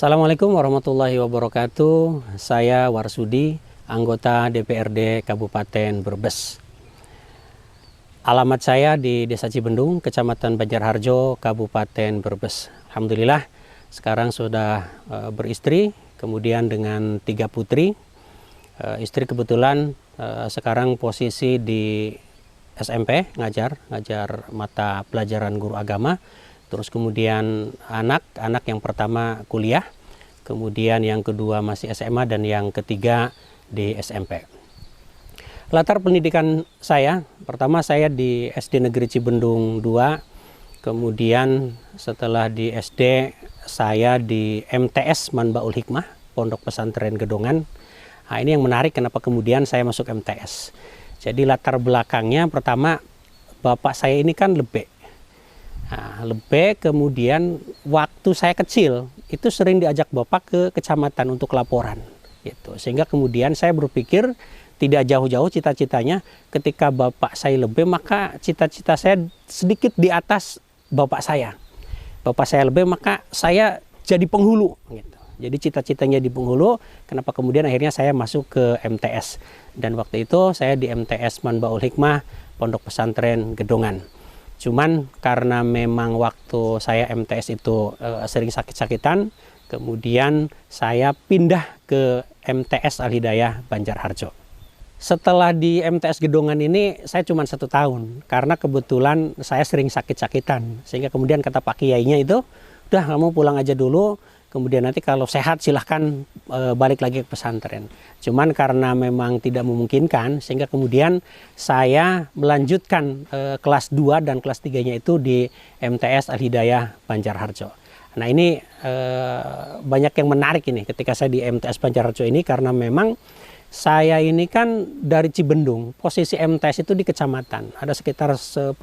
Assalamualaikum warahmatullahi wabarakatuh. Saya Warsudi, anggota DPRD Kabupaten Brebes. Alamat saya di Desa Cibendung, Kecamatan Banjarharjo, Kabupaten Brebes. Alhamdulillah sekarang sudah beristri, kemudian dengan 3 putri. Istri kebetulan sekarang posisi di SMP, ngajar mata pelajaran guru agama. Terus kemudian anak yang pertama kuliah, kemudian yang kedua masih SMA, dan yang ketiga di SMP. Latar pendidikan saya, pertama saya di SD Negeri Cibendung 2, kemudian setelah di SD saya di MTS Manbaul Hikmah, Pondok Pesantren Gedongan. Nah, ini yang menarik kenapa kemudian saya masuk MTS. Jadi latar belakangnya pertama, bapak saya ini kan lebek. Nah, lebih kemudian waktu saya kecil itu sering diajak bapak ke kecamatan untuk laporan gitu. Sehingga kemudian saya berpikir tidak jauh-jauh cita-citanya, ketika bapak saya lebih maka cita-cita saya sedikit di atas bapak saya. Bapak saya lebih maka saya jadi penghulu gitu. Jadi cita-citanya di penghulu, kenapa kemudian akhirnya saya masuk ke MTS. Dan waktu itu saya di MTS Manbaul Hikmah Pondok Pesantren Gedongan. Cuman karena memang waktu saya MTS itu sering sakit-sakitan, kemudian saya pindah ke MTS Al Hidayah Banjarharjo. Setelah di MTS Gedongan ini saya cuma 1 tahun, karena kebetulan saya sering sakit-sakitan. Sehingga kemudian kata Pak Kiainya itu, udah kamu pulang aja dulu, kemudian nanti kalau sehat silahkan balik lagi ke pesantren. Cuman karena memang tidak memungkinkan, sehingga kemudian saya melanjutkan kelas 2 dan kelas 3-nya itu di MTS Al Hidayah Banjarharjo. Nah ini banyak yang menarik ini ketika saya di MTS Banjarharjo ini, karena memang saya ini kan dari Cibendung, posisi MTS itu di kecamatan, ada sekitar 10-11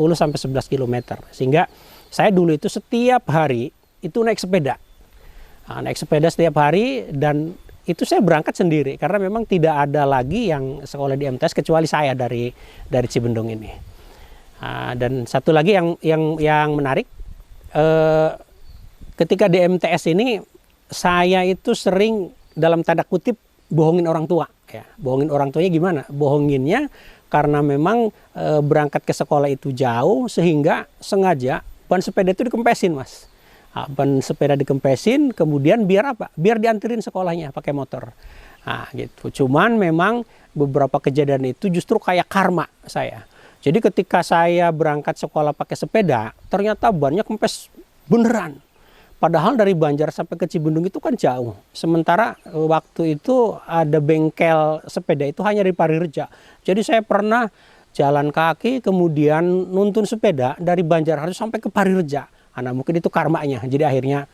km. Sehingga saya dulu itu setiap hari itu naik sepeda. Naik sepeda setiap hari, dan itu saya berangkat sendiri karena memang tidak ada lagi yang sekolah di MTS kecuali saya dari Cibendung ini. Dan satu lagi yang menarik, ketika di MTS ini saya itu sering dalam tanda kutip bohongin orang tua. Ya, bohongin orang tuanya gimana? Bohonginnya karena memang berangkat ke sekolah itu jauh, sehingga sengaja ban sepeda itu dikempesin, Mas. Ban sepeda dikempesin, kemudian biar apa? Biar dianterin sekolahnya pakai motor. Nah, gitu. Cuman memang beberapa kejadian itu justru kayak karma saya. Jadi ketika saya berangkat sekolah pakai sepeda, ternyata bannya kempes beneran. Padahal dari Banjar sampai ke Cibendung itu kan jauh. Sementara waktu itu ada bengkel sepeda itu hanya di Parireja. Jadi saya pernah jalan kaki kemudian nuntun sepeda dari Banjarharjo sampai ke Parireja. Nah, mungkin itu karmanya. Jadi akhirnya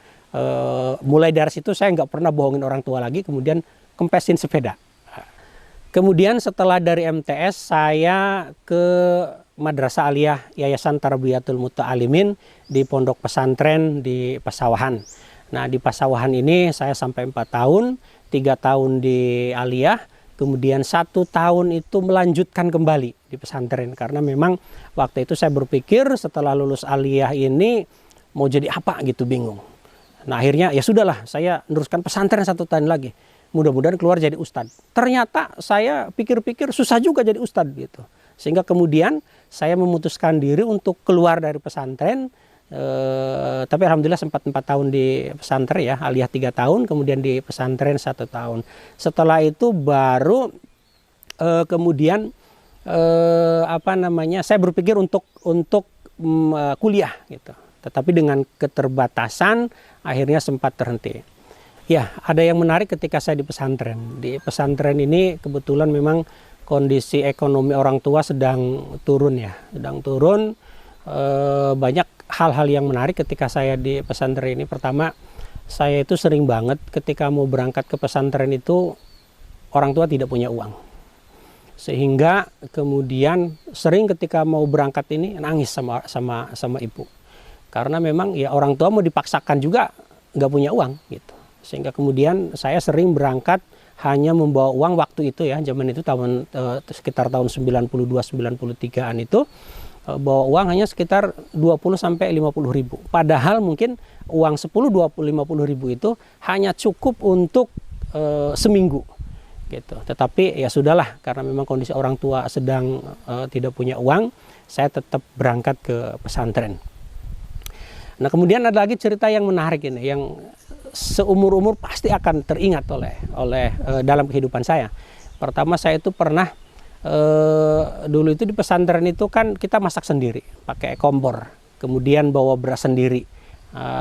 mulai dari situ saya nggak pernah bohongin orang tua lagi, kemudian kempesin sepeda. Kemudian setelah dari MTS saya ke Madrasah Aliyah Yayasan Tarbiyatul Muta'alimin di Pondok Pesantren di Pasawahan. Nah, di Pasawahan ini saya sampai 4 tahun, 3 tahun di Aliyah, kemudian 1 tahun itu melanjutkan kembali di pesantren. Karena memang waktu itu saya berpikir setelah lulus Aliyah ini mau jadi apa gitu, bingung. Nah akhirnya ya sudahlah, saya meneruskan pesantren 1 tahun lagi. Mudah-mudahan keluar jadi ustadz. Ternyata saya pikir-pikir susah juga jadi ustadz gitu. Sehingga kemudian saya memutuskan diri untuk keluar dari pesantren. Tapi alhamdulillah sempat 4 tahun di pesantren ya, Aliyah 3 tahun, kemudian di pesantren 1 tahun. Setelah itu baru kemudian saya berpikir untuk kuliah gitu. Tetapi dengan keterbatasan akhirnya sempat terhenti. Ya, ada yang menarik ketika saya di pesantren. Di pesantren ini kebetulan memang kondisi ekonomi orang tua sedang turun ya, sedang turun. Banyak hal-hal yang menarik ketika saya di pesantren ini. Pertama, saya itu sering banget ketika mau berangkat ke pesantren itu orang tua tidak punya uang. Sehingga kemudian sering ketika mau berangkat ini nangis sama ibu. Karena memang ya orang tua mau dipaksakan juga nggak punya uang gitu. Sehingga kemudian saya sering berangkat hanya membawa uang waktu itu ya, zaman itu sekitar tahun 92-93an itu bawa uang hanya sekitar 20 sampai 50 ribu. Padahal mungkin uang 10, 20, 50 ribu itu hanya cukup untuk seminggu gitu. Tetapi ya sudahlah, karena memang kondisi orang tua sedang tidak punya uang, saya tetap berangkat ke pesantren. Nah, kemudian ada lagi cerita yang menarik ini, yang seumur-umur pasti akan teringat oleh dalam kehidupan saya. Pertama, saya itu pernah dulu itu di pesantren itu kan kita masak sendiri pakai kompor, kemudian bawa beras sendiri,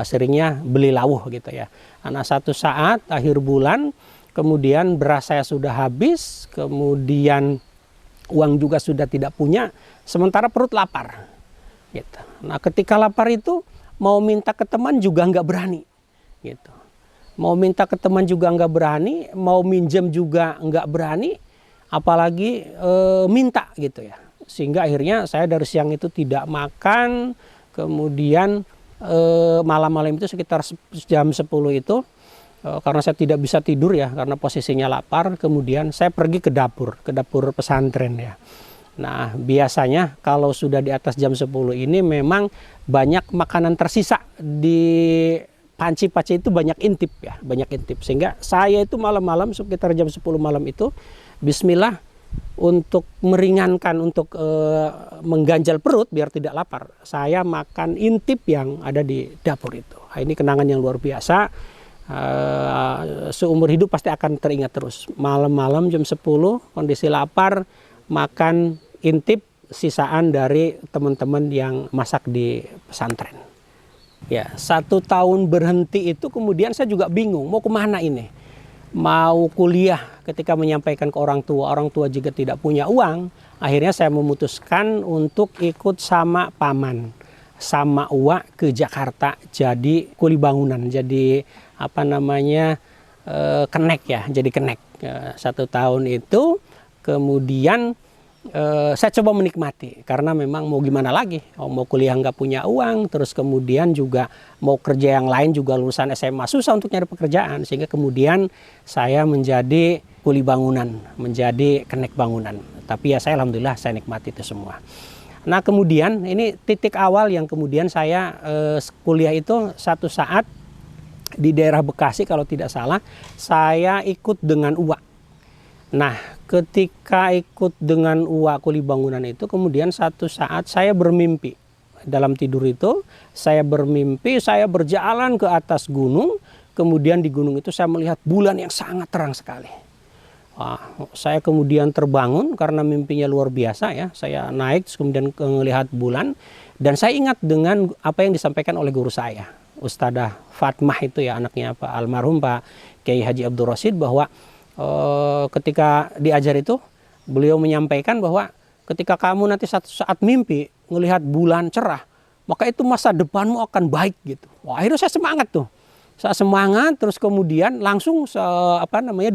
seringnya beli lawuh gitu ya. Nah, satu saat akhir bulan, kemudian beras saya sudah habis, kemudian uang juga sudah tidak punya, sementara perut lapar gitu. Nah, ketika lapar itu mau minta ke teman juga nggak berani gitu. Mau minta ke teman juga nggak berani, mau minjem juga nggak berani, apalagi minta gitu ya. Sehingga akhirnya saya dari siang itu tidak makan, kemudian malam-malam itu sekitar jam 10 itu, karena saya tidak bisa tidur ya, karena posisinya lapar, kemudian saya pergi ke dapur pesantren ya. Nah, biasanya kalau sudah di atas jam 10 ini memang banyak makanan tersisa di panci-panci, itu banyak intip ya, banyak intip. Sehingga saya itu malam-malam sekitar jam 10 malam itu bismillah untuk meringankan, untuk mengganjal perut biar tidak lapar. Saya makan intip yang ada di dapur itu. Nah, ini kenangan yang luar biasa. Seumur hidup pasti akan teringat terus. Malam-malam jam 10 kondisi lapar, makan intip sisaan dari teman-teman yang masak di pesantren. Ya, 1 tahun berhenti itu kemudian saya juga bingung mau kemana ini. Mau kuliah, ketika menyampaikan ke orang tua juga tidak punya uang. Akhirnya saya memutuskan untuk ikut sama paman, sama uak ke Jakarta jadi kuli bangunan, jadi kenek ya, jadi kenek. 1 tahun itu kemudian saya coba menikmati, karena memang mau gimana lagi, mau kuliah nggak punya uang, terus kemudian juga mau kerja yang lain juga lulusan SMA susah untuk nyari pekerjaan, sehingga kemudian saya menjadi kuli bangunan, menjadi kenek bangunan. Tapi ya saya alhamdulillah saya nikmati itu semua. Nah, kemudian ini titik awal yang kemudian saya kuliah itu, satu saat di daerah Bekasi kalau tidak salah, saya ikut dengan uak. Nah, ketika ikut dengan uak kuli bangunan itu, kemudian satu saat saya bermimpi. Dalam tidur itu, saya bermimpi, saya berjalan ke atas gunung, kemudian di gunung itu saya melihat bulan yang sangat terang sekali. Saya kemudian terbangun karena mimpinya luar biasa ya. Saya naik, kemudian melihat bulan, dan saya ingat dengan apa yang disampaikan oleh guru saya, Ustadzah Fatmah itu ya, anaknya Pak almarhum Pak Kiai Haji Abdul Rasid, bahwa ketika diajar itu beliau menyampaikan bahwa ketika kamu nanti satu saat mimpi melihat bulan cerah, maka itu masa depanmu akan baik gitu. Wah, akhirnya saya semangat tuh. Saya semangat, terus kemudian langsung 2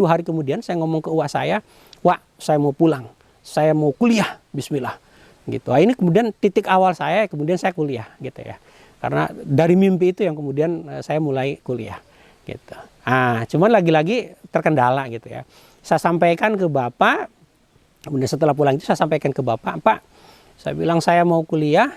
hari kemudian saya ngomong ke uak saya, "Wak, saya mau pulang. Saya mau kuliah, bismillah." Gitu. Nah, ini kemudian titik awal saya, kemudian saya kuliah gitu ya. Karena dari mimpi itu yang kemudian saya mulai kuliah gitu. Cuman lagi-lagi terkendala gitu ya. Saya sampaikan ke Bapak, kemudian setelah pulang itu saya sampaikan ke Bapak, "Pak, saya bilang saya mau kuliah."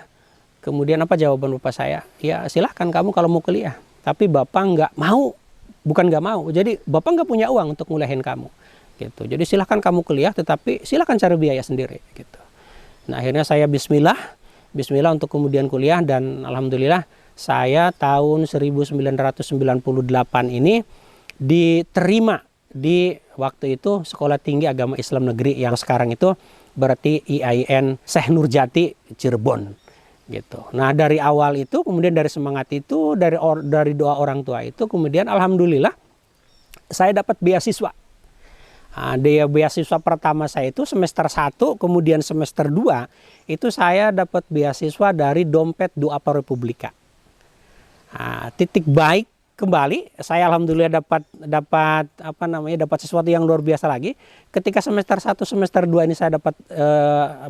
Kemudian apa jawaban Bapak saya? "Ya silahkan kamu kalau mau kuliah. Tapi Bapak nggak mau." Bukan nggak mau, jadi Bapak nggak punya uang untuk nguliahin kamu. Gitu. Jadi silahkan kamu kuliah, tetapi silahkan cari biaya sendiri. Gitu. Nah, akhirnya saya bismillah untuk kemudian kuliah, dan alhamdulillah saya tahun 1998 ini diterima di waktu itu Sekolah Tinggi Agama Islam Negeri, yang sekarang itu berarti IAIN Syekh Nurjati Cirebon gitu. Nah, dari awal itu, kemudian dari semangat itu, dari doa orang tua itu, kemudian alhamdulillah saya dapat beasiswa. Beasiswa pertama saya itu semester 1, kemudian semester 2 itu saya dapat beasiswa dari Dompet Duafa Republika. Titik baik kembali, saya alhamdulillah dapat sesuatu yang luar biasa lagi. Ketika semester 1, semester 2 ini saya dapat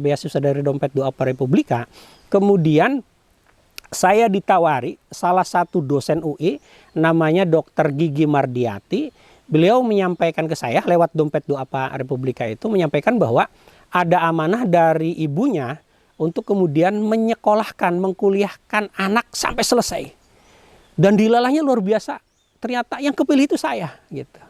beasiswa dari Dompet Duafa Republika. Kemudian saya ditawari salah satu dosen UI, namanya Dr. Gigi Mardiati. Beliau menyampaikan ke saya lewat Dompet Duafa Republika itu, menyampaikan bahwa ada amanah dari ibunya untuk kemudian menyekolahkan, mengkuliahkan anak sampai selesai. Dan dilalahnya luar biasa. Ternyata yang kepilih itu saya gitu.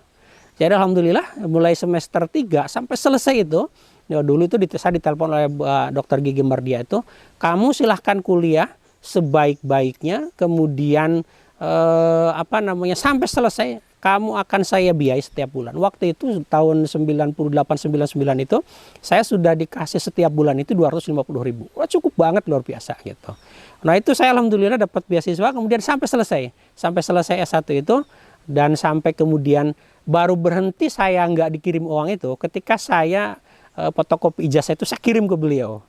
Jadi alhamdulillah mulai semester 3 sampai selesai itu, ya dulu itu saya ditelepon oleh Dr. Gigi Mardia itu, kamu silahkan kuliah sebaik-baiknya, kemudian sampai selesai kamu akan saya biayai setiap bulan. Waktu itu tahun 98-99 itu saya sudah dikasih setiap bulan itu 250.000. Wah, cukup banget, luar biasa gitu. Nah itu saya alhamdulillah dapat beasiswa, kemudian sampai selesai S1 itu, dan sampai kemudian baru berhenti saya nggak dikirim uang itu ketika saya fotokopi ijazah itu saya kirim ke beliau.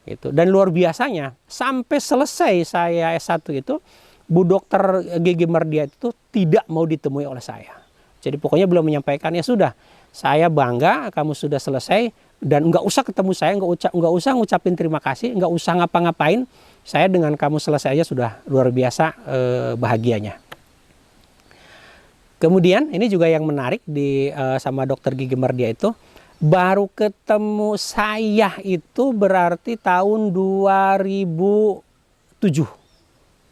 Gitu. Dan luar biasanya sampai selesai saya S1 itu, Bu Dokter Gigi Mardia itu tidak mau ditemui oleh saya. Jadi pokoknya beliau menyampaikan, ya sudah, saya bangga kamu sudah selesai dan nggak usah ketemu saya, nggak usah ngucapin terima kasih, nggak usah ngapa-ngapain. Saya dengan kamu selesai aja sudah luar biasa bahagianya. Kemudian ini juga yang menarik sama Dokter Gigi Mardia itu, baru ketemu saya itu berarti tahun 2007.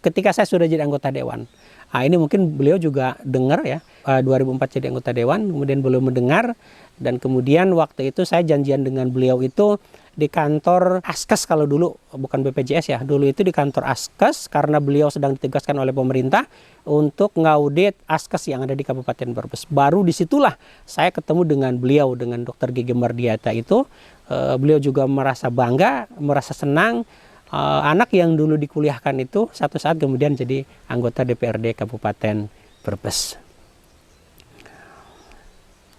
Ketika saya sudah jadi anggota dewan. Nah, ini mungkin beliau juga dengar ya, 2004 jadi anggota dewan, kemudian beliau mendengar, dan kemudian waktu itu saya janjian dengan beliau itu di kantor Askes, kalau dulu, bukan BPJS ya, dulu itu di kantor Askes, karena beliau sedang ditugaskan oleh pemerintah untuk ngaudit Askes yang ada di Kabupaten Brebes. Baru disitulah saya ketemu dengan beliau, dengan Dr. Gigi Mardiata itu, beliau juga merasa bangga, merasa senang, anak yang dulu dikuliahkan itu satu saat kemudian jadi anggota DPRD Kabupaten Brebes.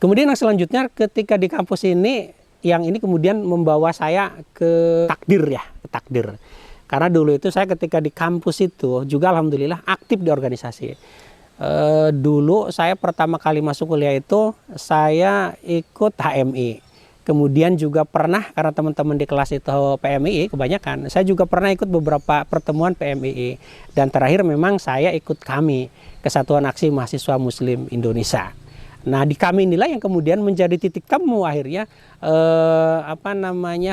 Kemudian yang selanjutnya ketika di kampus ini, yang ini kemudian membawa saya ke takdir. Karena dulu itu saya ketika di kampus itu juga alhamdulillah aktif di organisasi. Dulu saya pertama kali masuk kuliah itu saya ikut HMI. Kemudian juga pernah, karena teman-teman di kelas itu PMII kebanyakan, saya juga pernah ikut beberapa pertemuan PMII. Dan terakhir memang saya ikut KAMI, Kesatuan Aksi Mahasiswa Muslim Indonesia. Nah di KAMI inilah yang kemudian menjadi titik temu akhirnya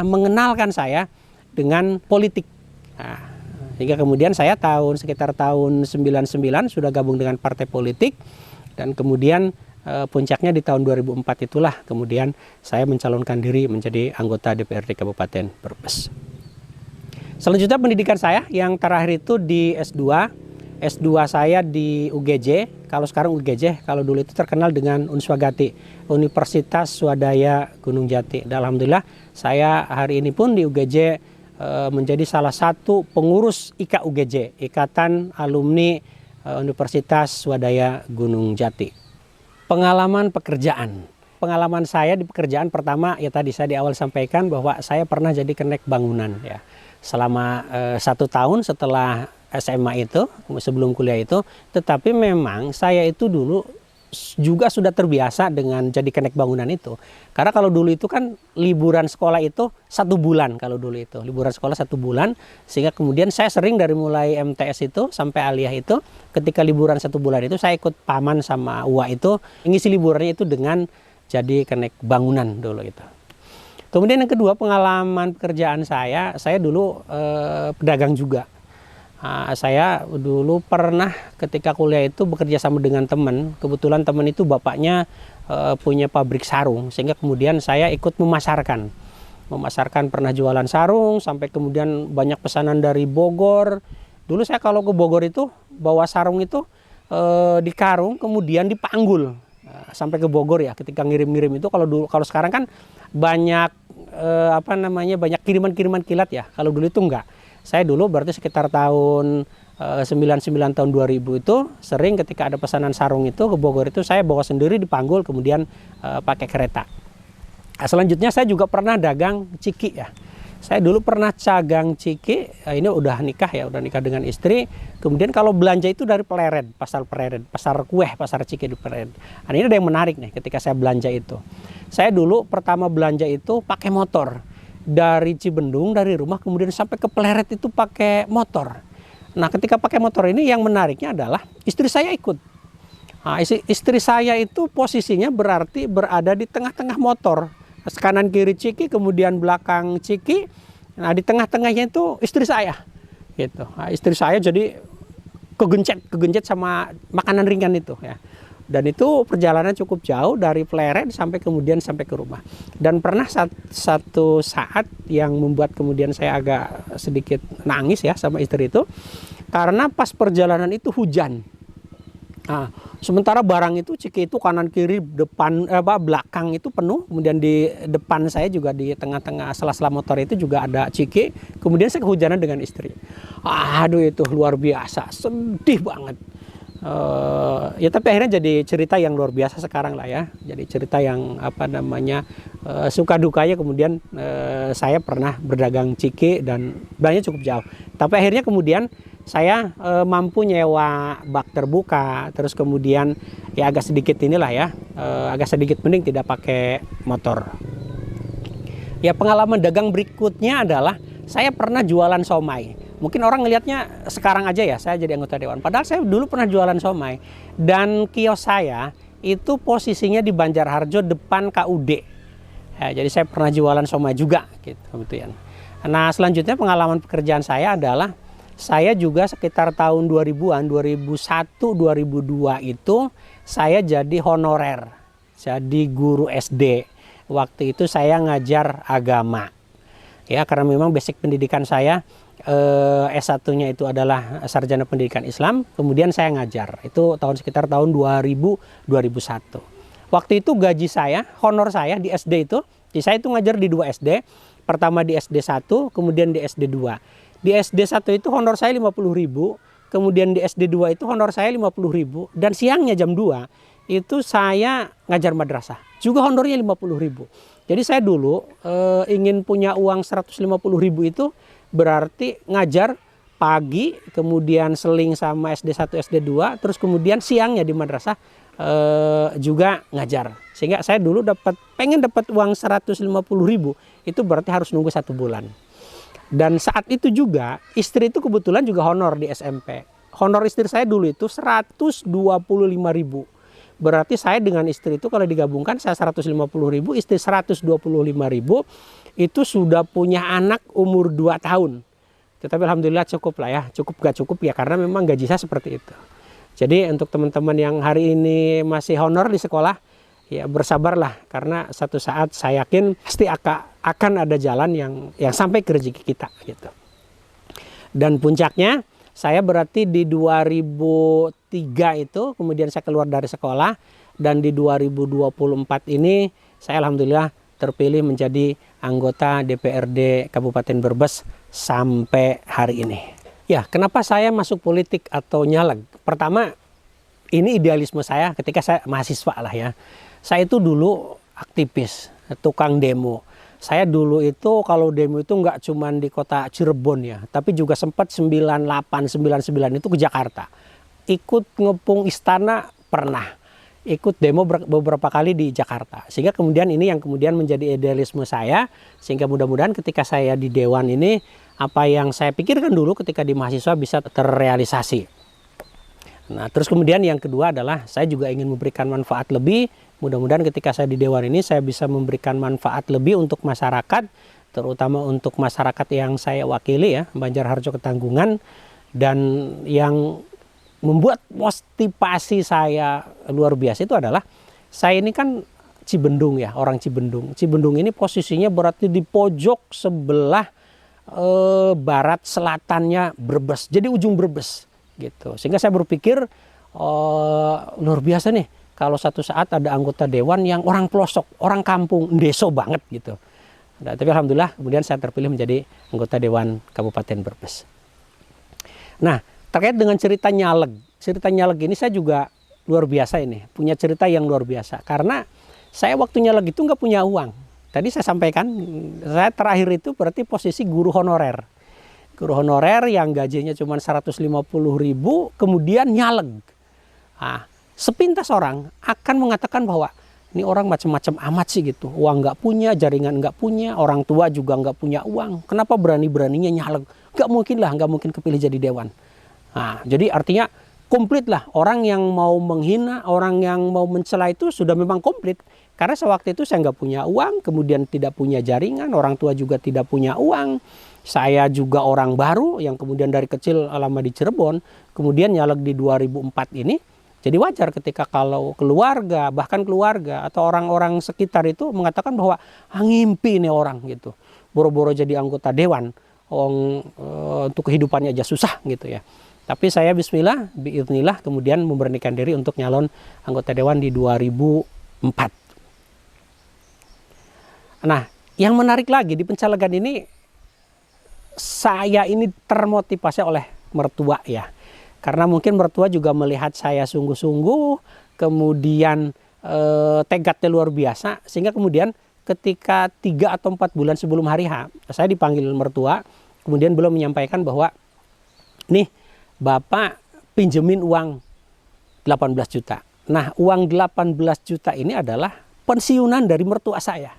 mengenalkan saya dengan politik. Nah, hingga kemudian saya sekitar tahun 99 sudah gabung dengan partai politik, dan kemudian puncaknya di tahun 2004 itulah kemudian saya mencalonkan diri menjadi anggota DPRD Kabupaten Brebes. Selanjutnya pendidikan saya yang terakhir itu di S2. S2 saya di UGJ, kalau sekarang UGJ, kalau dulu itu terkenal dengan Unswagati, Universitas Swadaya Gunung Jati. Dan alhamdulillah saya hari ini pun di UGJ menjadi salah satu pengurus IKA UGJ, Ikatan Alumni Universitas Swadaya Gunung Jati. Pengalaman pekerjaan. Pengalaman saya di pekerjaan pertama, ya tadi saya di awal sampaikan bahwa saya pernah jadi kenek bangunan ya. Selama 1 tahun setelah SMA itu, sebelum kuliah itu, tetapi memang saya itu dulu juga sudah terbiasa dengan jadi kenek bangunan itu. Karena kalau dulu itu kan liburan sekolah itu 1 bulan, kalau dulu itu liburan sekolah 1 bulan, sehingga kemudian saya sering dari mulai MTS itu sampai aliyah itu, ketika liburan 1 bulan itu saya ikut paman sama uwa itu ngisi liburannya itu dengan jadi kenek bangunan dulu itu. Kemudian yang kedua, pengalaman pekerjaan saya dulu pedagang juga. Saya dulu pernah ketika kuliah itu bekerja sama dengan teman. Kebetulan teman itu bapaknya punya pabrik sarung, sehingga kemudian saya ikut memasarkan. Pernah jualan sarung, sampai kemudian banyak pesanan dari Bogor. Dulu saya kalau ke Bogor itu bawa sarung itu di karung, kemudian dipanggul sampai ke Bogor ya. Ketika ngirim-ngirim itu, kalau sekarang kan banyak banyak kiriman-kiriman kilat ya. Kalau dulu itu enggak. Saya dulu berarti sekitar tahun 99 tahun 2000 itu sering ketika ada pesanan sarung itu ke Bogor itu saya bawa sendiri dipanggul, kemudian pakai kereta. Selanjutnya saya juga pernah dagang ciki ya. Saya dulu pernah cagang ciki, ini udah nikah dengan istri. Kemudian kalau belanja itu dari Pleret, pasar kue, pasar ciki di Pleret. Nah, ini ada yang menarik nih ketika saya belanja itu. Saya dulu pertama belanja itu pakai motor. Dari Cibendung, dari rumah kemudian sampai ke Pleret itu pakai motor. Nah ketika pakai motor ini yang menariknya adalah istri saya ikut. Nah, istri saya itu posisinya berarti berada di tengah-tengah motor. Kanan kiri ciki, kemudian belakang ciki. Nah, di tengah-tengahnya itu istri saya, gitu. Nah, istri saya jadi kegencet sama makanan ringan itu ya. Dan itu perjalanan cukup jauh dari Pleret sampai kemudian sampai ke rumah. Dan pernah satu saat yang membuat kemudian saya agak sedikit nangis ya sama istri itu, karena pas perjalanan itu hujan. Nah, sementara barang itu ciki itu kanan kiri depan belakang itu penuh, kemudian di depan saya juga di tengah-tengah sela-sela motor itu juga ada ciki. Kemudian saya kehujanan dengan istri. Aduh, itu luar biasa, sedih banget. Ya tapi akhirnya jadi cerita yang luar biasa sekarang lah ya. Jadi cerita yang apa namanya suka dukanya kemudian saya pernah berdagang ciki dan belanja cukup jauh. Tapi akhirnya kemudian saya mampu nyewa bak terbuka, terus kemudian ya agak sedikit inilah ya, agak sedikit mending tidak pakai motor. Ya pengalaman dagang berikutnya adalah saya pernah jualan somai. Mungkin orang ngelihatnya sekarang aja ya saya jadi anggota dewan. Padahal saya dulu pernah jualan somai. Dan kios saya itu posisinya di Banjarharjo depan KUD. Ya, jadi saya pernah jualan somai juga gitu kebetulan. Nah selanjutnya pengalaman pekerjaan saya adalah saya juga sekitar tahun 2000-an, 2001, 2002 itu saya jadi honorer. Jadi guru SD. Waktu itu saya ngajar agama. Ya karena memang basic pendidikan saya S1-nya itu adalah sarjana pendidikan Islam, kemudian saya ngajar. Itu sekitar tahun 2000-2001. Waktu itu gaji saya, honor saya di SD itu, saya itu ngajar di 2 SD. Pertama di SD 1, kemudian di SD 2. Di SD 1 itu honor saya 50.000, kemudian di SD 2 itu honor saya 50.000, dan siangnya jam 2 itu saya ngajar madrasah. Juga honornya 50.000. Jadi saya dulu ingin punya uang 150.000 itu berarti ngajar pagi, kemudian seling sama SD 1, SD 2, terus kemudian siangnya di madrasah juga ngajar. Sehingga saya dulu pengen dapat uang 150.000 itu berarti harus nunggu 1 bulan. Dan saat itu juga istri itu kebetulan juga honor di SMP. Honor istri saya dulu itu 125.000. Berarti saya dengan istri itu kalau digabungkan saya 150.000, istri 125.000, itu sudah punya anak umur 2 tahun. Tetapi alhamdulillah cukup lah ya, cukup gak cukup ya karena memang gaji saya seperti itu. Jadi untuk teman-teman yang hari ini masih honor di sekolah, ya bersabarlah karena satu saat saya yakin pasti akan ada jalan yang sampai ke rezeki kita gitu. Dan puncaknya saya berarti di 2003 itu kemudian saya keluar dari sekolah, dan di 2024 ini saya alhamdulillah terpilih menjadi anggota DPRD Kabupaten Brebes sampai hari ini. Ya, kenapa saya masuk politik atau nyaleg? Pertama, ini idealisme saya ketika saya mahasiswa lah ya. Saya itu dulu aktivis, tukang demo. Saya dulu itu kalau demo itu nggak cuma di kota Cirebon ya, tapi juga sempat 98, 99 itu ke Jakarta. Ikut ngepung istana pernah. Ikut demo beberapa kali di Jakarta. Sehingga kemudian ini yang kemudian menjadi idealisme saya. Sehingga mudah-mudahan ketika saya di Dewan ini, apa yang saya pikirkan dulu ketika di mahasiswa bisa terrealisasi. Nah terus kemudian yang kedua adalah saya juga ingin memberikan manfaat lebih. Mudah-mudahan ketika saya di Dewan ini saya bisa memberikan manfaat lebih untuk masyarakat, terutama untuk masyarakat yang saya wakili ya, Banjarharjo Ketanggungan. Dan yang membuat motivasi saya luar biasa itu adalah saya ini kan Cibendung ya, orang Cibendung. Cibendung ini posisinya berarti di pojok sebelah barat selatannya Brebes, jadi ujung Brebes gitu. Sehingga saya berpikir luar biasa nih kalau satu saat ada anggota dewan yang orang pelosok, orang kampung, deso banget gitu. Nah, tapi alhamdulillah kemudian saya terpilih menjadi anggota Dewan Kabupaten Brebes. Nah, terkait dengan cerita nyaleg ini saya juga luar biasa ini, punya cerita yang luar biasa. Karena saya waktu nyaleg itu nggak punya uang. Tadi saya sampaikan, saya terakhir itu berarti posisi guru honorer. Guru honorer yang gajinya cuma 150.000, kemudian nyaleg. Nah, sepintas orang akan mengatakan bahwa ini orang macam-macam amat sih gitu. Uang nggak punya, jaringan nggak punya, orang tua juga nggak punya uang. Kenapa berani-beraninya nyaleg? Nggak mungkin lah, nggak mungkin kepilih jadi dewan. Nah, jadi artinya komplit lah. Orang yang mau menghina, orang yang mau mencela itu sudah memang komplit. Karena sewaktu itu saya nggak punya uang, kemudian tidak punya jaringan, orang tua juga tidak punya uang. Saya juga orang baru yang kemudian dari kecil lama di Cirebon, kemudian nyalek di 2004 ini. Jadi wajar ketika kalau keluarga, bahkan keluarga atau orang-orang sekitar itu mengatakan bahwa ngimpi nih orang gitu. Boro-boro jadi anggota dewan, untuk kehidupannya aja susah gitu ya. Tapi saya bismillah, biiznillah kemudian memberanikan diri untuk nyalon anggota dewan di 2004. Nah, yang menarik lagi di pencalegan ini, saya ini termotivasi oleh mertua ya. Karena mungkin mertua juga melihat saya sungguh-sungguh, kemudian tekadnya luar biasa, sehingga kemudian ketika 3 atau 4 bulan sebelum hari H, saya dipanggil mertua, kemudian beliau menyampaikan bahwa, nih Bapak pinjemin uang 18 juta. Nah, uang 18 juta ini adalah pensiunan dari mertua saya.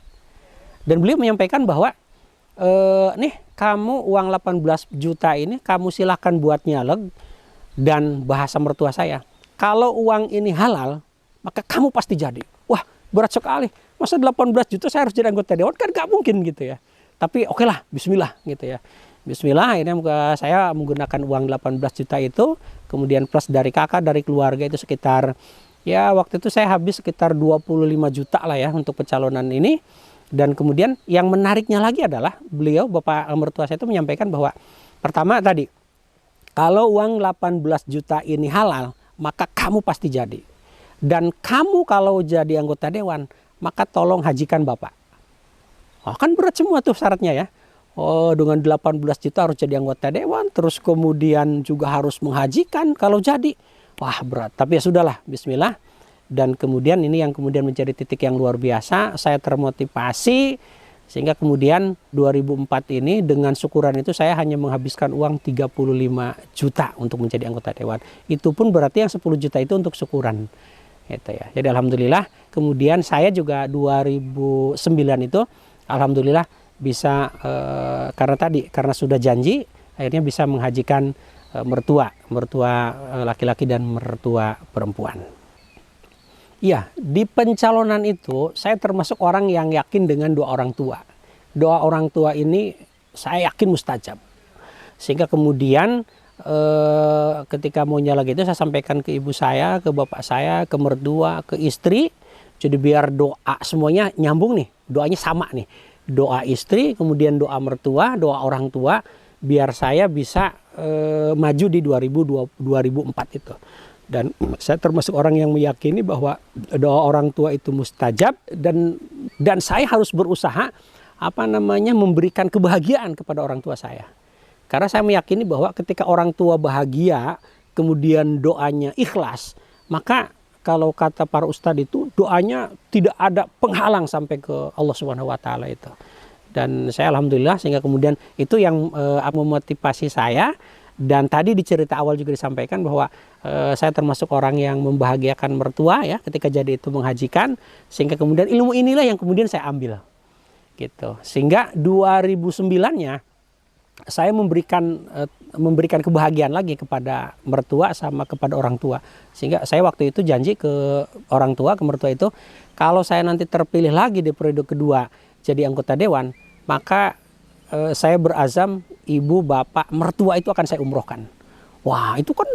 Dan beliau menyampaikan bahwa, nih kamu uang 18 juta ini kamu silahkan buat nyaleg, dan bahasa mertua saya, kalau uang ini halal, maka kamu pasti jadi. Wah, berat sekali. Masa 18 juta saya harus jadi anggota dewan? Kan gak mungkin gitu ya. Tapi oke lah, bismillah gitu ya. Bismillah, akhirnya saya menggunakan uang 18 juta itu, kemudian plus dari kakak, dari keluarga itu sekitar, ya waktu itu saya habis sekitar 25 juta lah ya untuk pencalonan ini. Dan kemudian yang menariknya lagi adalah beliau, bapak mertua saya itu menyampaikan bahwa pertama tadi, kalau uang 18 juta ini halal, maka kamu pasti jadi. Dan kamu kalau jadi anggota dewan, maka tolong hajikan Bapak. Oh, kan berat semua tuh syaratnya ya. Oh, dengan 18 juta harus jadi anggota dewan, terus kemudian juga harus menghajikan kalau jadi. Wah, berat. Tapi ya sudahlah, bismillah. Dan kemudian ini yang kemudian menjadi titik yang luar biasa, saya termotivasi sehingga kemudian 2004 ini dengan syukuran itu saya hanya menghabiskan uang 35 juta untuk menjadi anggota dewan. Itu pun berarti yang 10 juta itu untuk syukuran. Gitu ya. Jadi alhamdulillah kemudian saya juga 2009 itu alhamdulillah bisa karena sudah janji akhirnya bisa menghajikan mertua laki-laki dan mertua perempuan. Iya, di pencalonan itu saya termasuk orang yang yakin dengan doa orang tua. Doa orang tua ini saya yakin mustajab. Sehingga kemudian ketika mau nyalek itu saya sampaikan ke ibu saya, ke bapak saya, ke mertua, ke istri. Jadi biar doa semuanya nyambung nih, doanya sama nih. Doa istri, kemudian doa mertua, doa orang tua, biar saya bisa maju di 2004 itu. Dan saya termasuk orang yang meyakini bahwa doa orang tua itu mustajab, dan saya harus berusaha memberikan kebahagiaan kepada orang tua saya. Karena saya meyakini bahwa ketika orang tua bahagia, kemudian doanya ikhlas, maka kalau kata para ustadz itu doanya tidak ada penghalang sampai ke Allah Subhanahu wa taala itu. Dan saya alhamdulillah sehingga kemudian itu yang memotivasi saya. Dan tadi di cerita awal juga disampaikan bahwa saya termasuk orang yang membahagiakan mertua ya ketika jadi itu menghajikan, sehingga kemudian ilmu inilah yang kemudian saya ambil gitu. Sehingga 2009-nya saya memberikan kebahagiaan lagi kepada mertua sama kepada orang tua. Sehingga saya waktu itu janji ke orang tua, ke mertua itu, kalau saya nanti terpilih lagi di periode kedua jadi anggota dewan, maka saya berazam ibu, bapak, mertua itu akan saya umrohkan. Wah, itu kan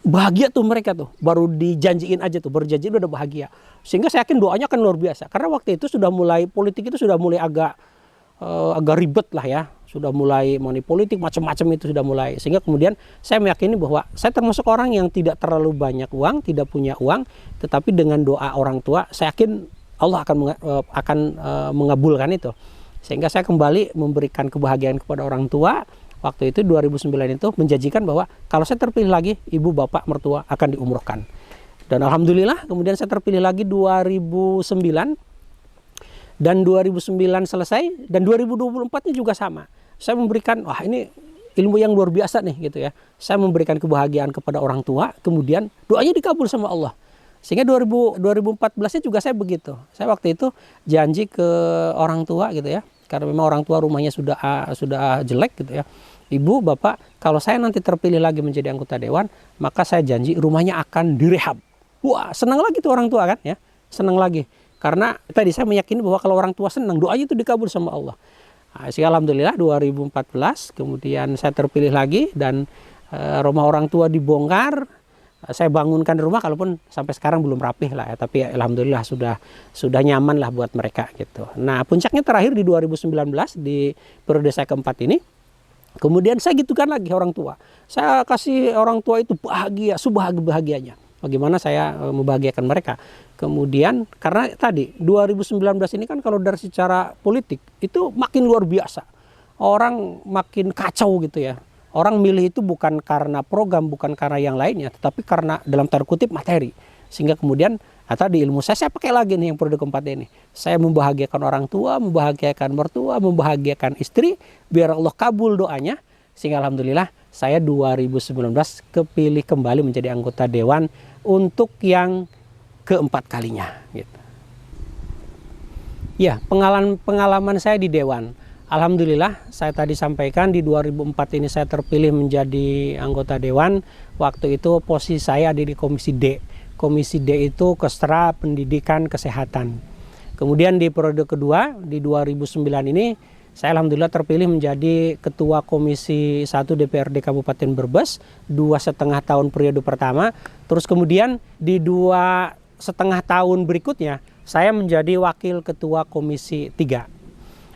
bahagia tuh mereka tuh. Baru dijanjiin aja tuh, baru janji udah bahagia. Sehingga saya yakin doanya akan luar biasa. Karena waktu itu sudah mulai, politik itu sudah mulai agak ribet lah ya. Sudah mulai money politik, macam-macam itu sudah mulai. Sehingga kemudian saya meyakini bahwa saya termasuk orang yang tidak terlalu banyak uang, tidak punya uang. Tetapi dengan doa orang tua, saya yakin Allah akan mengabulkan itu. Sehingga saya kembali memberikan kebahagiaan kepada orang tua. Waktu itu 2009 itu menjanjikan bahwa kalau saya terpilih lagi, ibu, bapak, mertua akan diumrohkan. Dan alhamdulillah kemudian saya terpilih lagi 2009. Dan 2009 selesai, dan 2024-nya juga sama. Saya memberikan, wah ini ilmu yang luar biasa nih gitu ya. Saya memberikan kebahagiaan kepada orang tua, kemudian doanya dikabul sama Allah. Sehingga 2014-nya juga saya begitu. Saya waktu itu janji ke orang tua gitu ya. Karena memang orang tua rumahnya sudah jelek gitu ya. Ibu, bapak, kalau saya nanti terpilih lagi menjadi anggota dewan, maka saya janji rumahnya akan direhab. Wah, senang lagi tuh orang tua kan ya. Senang lagi. Karena tadi saya meyakini bahwa kalau orang tua senang, doanya itu dikabul sama Allah. Nah, sehingga alhamdulillah 2014 kemudian saya terpilih lagi dan rumah orang tua dibongkar. Saya bangunkan rumah, kalaupun sampai sekarang belum rapih lah ya, tapi alhamdulillah sudah nyaman lah buat mereka gitu. Nah, puncaknya terakhir di 2019 di periode saya keempat ini, kemudian saya gitukan lagi orang tua. Saya kasih orang tua itu bahagia, sebahagia-bahagianya. Bagaimana saya membahagiakan mereka. Kemudian karena tadi 2019 ini kan kalau dari secara politik itu makin luar biasa. Orang makin kacau gitu ya. Orang milih itu bukan karena program, bukan karena yang lainnya, tetapi karena dalam tanda kutip materi. Sehingga kemudian tadi ilmu saya pakai lagi nih yang periode keempat ini. Saya membahagiakan orang tua, membahagiakan mertua, membahagiakan istri, biar Allah kabul doanya. Sehingga alhamdulillah saya 2019 kepilih kembali menjadi anggota dewan untuk yang keempat kalinya. Gitu. Ya, pengalaman saya di dewan. Alhamdulillah saya tadi sampaikan di 2004 ini saya terpilih menjadi anggota dewan. Waktu itu posisi saya ada di Komisi D. Komisi D itu Kestra Pendidikan Kesehatan. Kemudian di periode kedua di 2009 ini saya alhamdulillah terpilih menjadi Ketua Komisi 1 DPRD Kabupaten Brebes 2,5 tahun periode pertama. Terus kemudian di 2,5 tahun berikutnya saya menjadi Wakil Ketua Komisi 3.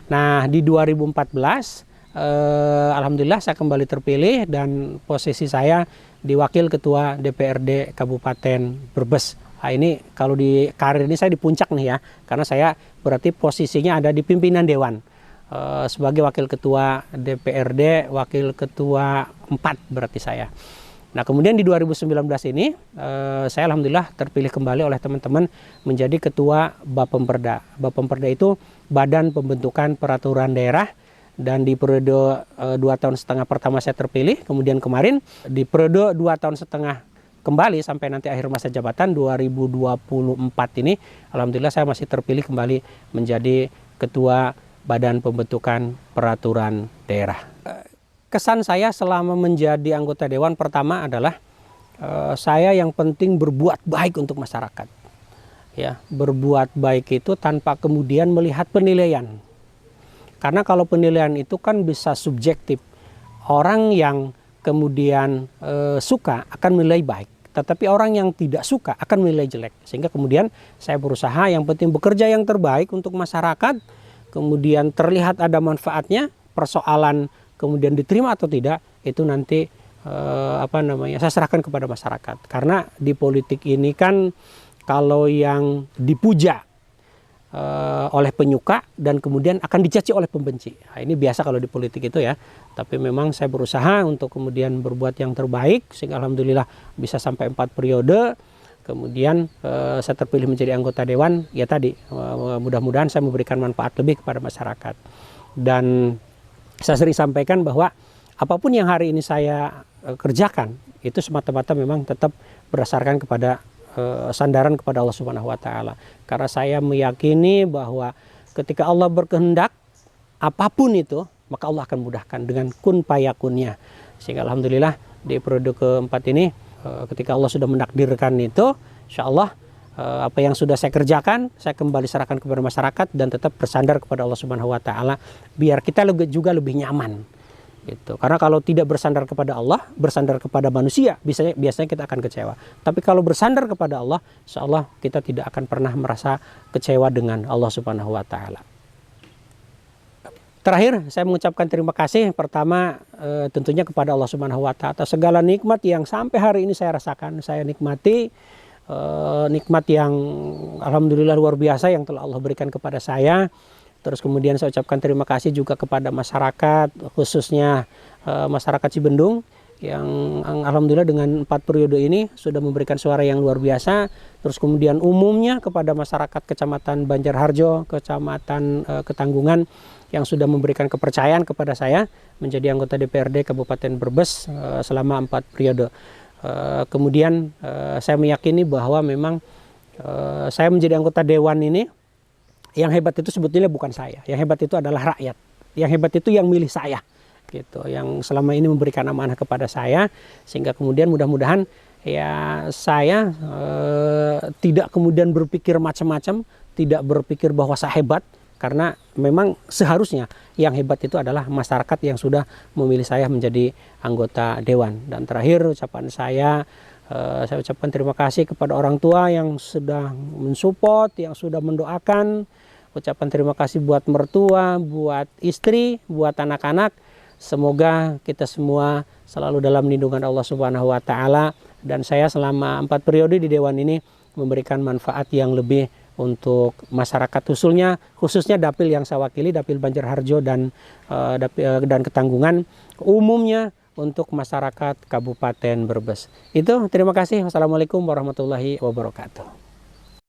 Nah, di 2014 alhamdulillah saya kembali terpilih dan posisi saya di Wakil Ketua DPRD Kabupaten Brebes. Nah, ini kalau di karir ini saya di puncak nih ya, karena saya berarti posisinya ada di pimpinan dewan sebagai Wakil Ketua DPRD, Wakil Ketua 4 berarti saya. Nah, kemudian di 2019 ini saya alhamdulillah terpilih kembali oleh teman-teman menjadi Ketua Bapemperda. Bapemperda itu Badan Pembentukan Peraturan Daerah, dan di periode 2,5 tahun pertama saya terpilih, kemudian kemarin di periode 2,5 tahun kembali sampai nanti akhir masa jabatan 2024 ini alhamdulillah saya masih terpilih kembali menjadi Ketua Badan Pembentukan Peraturan Daerah. Kesan saya selama menjadi anggota dewan pertama adalah saya yang penting berbuat baik untuk masyarakat. Ya, berbuat baik itu tanpa kemudian melihat penilaian. Karena kalau penilaian itu kan bisa subjektif. Orang yang kemudian suka akan menilai baik, tetapi orang yang tidak suka akan menilai jelek. Sehingga kemudian saya berusaha yang penting bekerja yang terbaik untuk masyarakat, kemudian terlihat ada manfaatnya, persoalan kemudian diterima atau tidak itu nanti saya serahkan kepada masyarakat. Karena di politik ini kan kalau yang dipuja oleh penyuka dan kemudian akan dicaci oleh pembenci. Nah, ini biasa kalau di politik itu ya. Tapi memang saya berusaha untuk kemudian berbuat yang terbaik sehingga alhamdulillah bisa sampai 4 periode. Kemudian saya terpilih menjadi anggota dewan. Ya tadi mudah-mudahan saya memberikan manfaat lebih kepada masyarakat. Dan saya sering sampaikan bahwa apapun yang hari ini saya kerjakan itu semata-mata memang tetap berdasarkan kepada sandaran kepada Allah Subhanahu wa taala. Karena saya meyakini bahwa ketika Allah berkehendak apapun itu, maka Allah akan mudahkan dengan kun fayakunnya. Sehingga alhamdulillah di periode keempat ini ketika Allah sudah menakdirkan itu, insyaallah apa yang sudah saya kerjakan saya kembali serahkan kepada masyarakat dan tetap bersandar kepada Allah Subhanahu wa taala biar kita juga lebih nyaman gitu. Karena kalau tidak bersandar kepada Allah, bersandar kepada manusia, biasanya kita akan kecewa. Tapi kalau bersandar kepada Allah, insyaallah kita tidak akan pernah merasa kecewa dengan Allah Subhanahu wa taala. Terakhir, saya mengucapkan terima kasih pertama tentunya kepada Allah Subhanahu wa taala atas segala nikmat yang sampai hari ini saya rasakan, saya nikmati. Nikmat yang alhamdulillah luar biasa yang telah Allah berikan kepada saya. Terus kemudian saya ucapkan terima kasih juga kepada masyarakat, khususnya masyarakat Cibendung yang alhamdulillah dengan 4 periode ini sudah memberikan suara yang luar biasa. Terus kemudian umumnya kepada masyarakat Kecamatan Banjarharjo, Kecamatan Ketanggungan yang sudah memberikan kepercayaan kepada saya menjadi anggota DPRD Kabupaten Brebes selama 4 periode. Kemudian saya meyakini bahwa memang saya menjadi anggota dewan ini yang hebat itu sebetulnya bukan saya, yang hebat itu adalah rakyat, yang hebat itu yang milih saya gitu, yang selama ini memberikan amanah kepada saya, sehingga kemudian mudah-mudahan ya saya tidak kemudian berpikir macam-macam, tidak berpikir bahwa saya hebat, karena memang seharusnya yang hebat itu adalah masyarakat yang sudah memilih saya menjadi anggota dewan. Dan terakhir ucapan saya ucapkan terima kasih kepada orang tua yang sudah mensupport, yang sudah mendoakan. Ucapan terima kasih buat mertua, buat istri, buat anak-anak. Semoga kita semua selalu dalam lindungan Allah Subhanahu wa taala, dan saya selama 4 periode di dewan ini memberikan manfaat yang lebih untuk masyarakat, khususnya dapil yang saya wakili, dapil Banjarharjo dan Ketanggungan, umumnya untuk masyarakat Kabupaten Brebes. Itu, terima kasih. Wassalamualaikum warahmatullahi wabarakatuh.